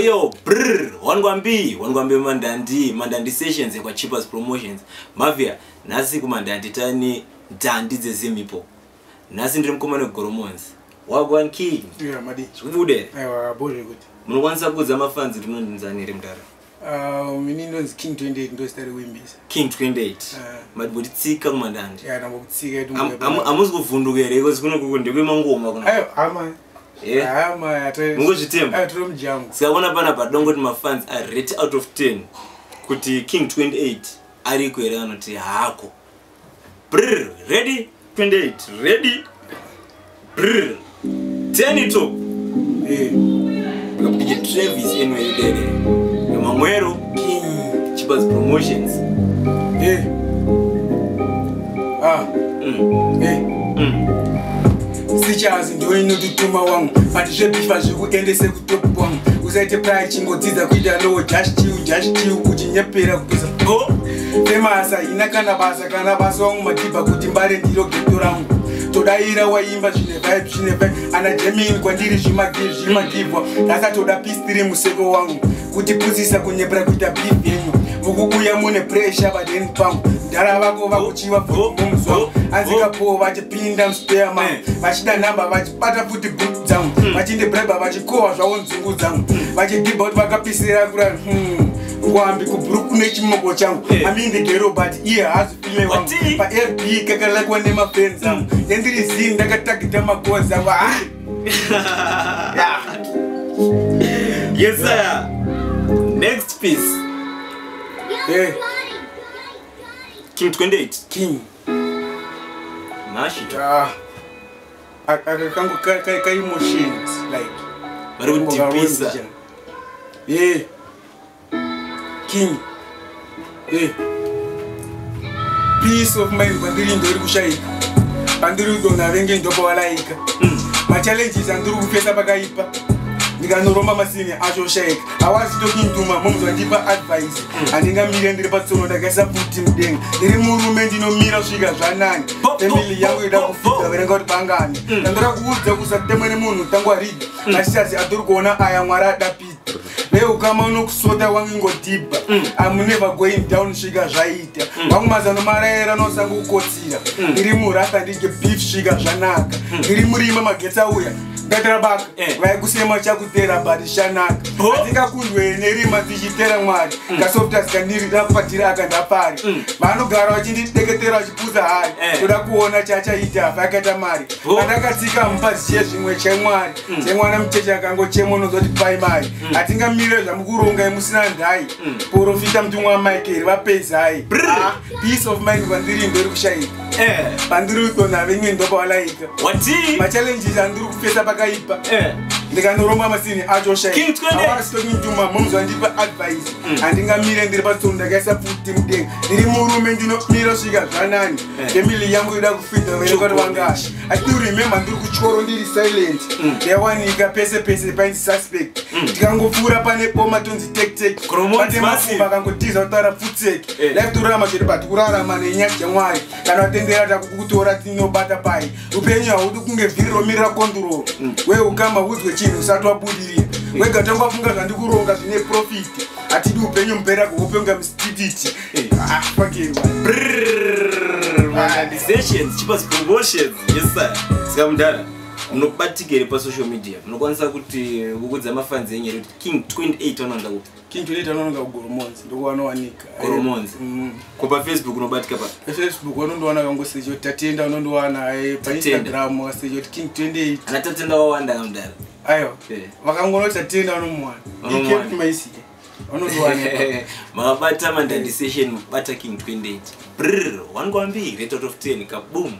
Oyo, brr, wangwambi Mandandi sessions kwa cheapest promotions. Mafia, nasi kumandandi tani dandi zezimipo. Nasi ndiri mkomano Goromonzi. Wagwan king. Yeah, madi. Ubude. Aiwa, bore good. Munokwanisa kuza mafans rinonzanire mdara. Minindonzi King 28 ndo stari wimbisa. King 28. Madi bodi tsika kumandandi. Yeah, nambo tsika edu. Amuzi kuvundukere iko zikuno kukunde kwemangoma kuno. Ayo, ama. Yeah, ama ate. Mungo chitemba. Ayo trom jangu. Sikabona pana padongo ti mafans are rate out of 10. Kuti King 28 ari kuera anoti hako. Brr, ready? 28, ready? Brr. 10 it up. Bakapige Travis anyway dede. Mamwero King cheapest promotions. Sichazi ndo inotutuma wangu pati zvebifa zvekuendese kutopu wangu usaite pride chingodzidza kuita low just chill kuchinyepera kupisa femasa ina kana basa wangu madhibha kuti mbare ndiro geto rangu todaira waimba zvine vibe ana Gemini kwandiri zvimagivwa ndakatoda pistiri museko wangu kuti puzisa kunyepera kuita beef yenyu mukubuya mune pressure badeni pangu ndara vako vakuchiva mumuzwa anzikapo vachipinda muspare man vachida namba vachibata futi boot dzangu vachinde breba vachikohwa zvavo nzungu dzangu vachidhibha kuti vakapisira kura ngwambi kubhuruku nechimoko changu amindegero but iye hazvifime wangu pa-fb kakalakwa nemafriends angu yendiri zini ndakatagita magozi angu Yes sir. Next piece. Hey. King 28. King. Nashi. Kangu kai emotions like. Bari utipisa. Yeah. King. Yeah. Peace of mind bandiri ndori kushaika. Bandiri dona venge ndopo walaika. Ma challenges anduru kufesa pakaipa. Ndikanoromba masini acho shake. I was talking to my mom ndipa advice. Andingamire ndiri patsono ndakaisa futi mudenga. Ndiri murume ndinomira kusvika zvanani. Family yangu ida kufika verenga kuti bangani. Ndandora kuudza kusatemwe munhu tangwa read. Mashazi aduri kuona aya mwari adapita. Leo kama unokusota wangu ngodhibha. I'm never going down svika zvaita. Wangu mazano maraera nosangu kukotsira. Ndiri murata ndike beef svika zvanaka. Ndiri murima magetsa uya. Ndatrabaka, vaikusema chakutera badi shanaka. Atikakundwe nerima tichitera mwari. Kasofta sikaniri ndapatira akandapari. Vanogara vachindideketera vachipuza hari. Toda kuona chachaita vakaita mari. Andakatsika mupazi chezvimwe chemwari. Semwana mucheche akangochemonozoti primary. Atingamire zvamukuronga emusina ndai. Profita mutumwa Michael vapezai. Peace of mind vandiri ndori kushaika. Vandiri kutona venye ndopa walaika. Ma challenges andiri kufesa pakaipa. Ndikanoromba masini acho shake. King 28. I was talking to my mom ndipa advice. Andingamire ndiri patsono ndakaisa futi mudenga. Ndiri murume ndinomira svika zvanani. Family yangu ida kufita verekoti vangashi. I still remember ndiri kuchoro ndiri silent. Yawanika pese pain suspect. Ndikangopfuura pane boma tonzi tek. Bate masimba kangotiza kutaura futsek. Life turama chiri but kurarama nenyaya dzaMwari. Kana watendera takukutora tinobata pai. Upenyu haudi kunge vhiri romirira control. Wewe ukama uzwe chinhu usati wabudirira. Wega tangafunga zvandikuronga zvine profit. Atidi upenyu mpera kuupenga mustiditi. Mandandi sessions, cheapest promotions. Yes sir. Sikamudara. Munobatikire pa social media. Munokwanisa kuti kukudza mafans enyu kuti King 28 anonda kuti. King 28 anonga Goromonzi ndiko wanowanika. Goromonzi. Ko pa Facebook unobatika pa. Facebook wanondowana kangosejo tatenda unondowana pa Instagram wasejo King 28. Anatatenda wawanda kamudara. Ayo. Vakangonoti tatenda vanomwana. Ikepi maisike. Wanondowana. Makabata Mandandi session bata King 28. Brr, wangwambi rate out of 10 kaboom.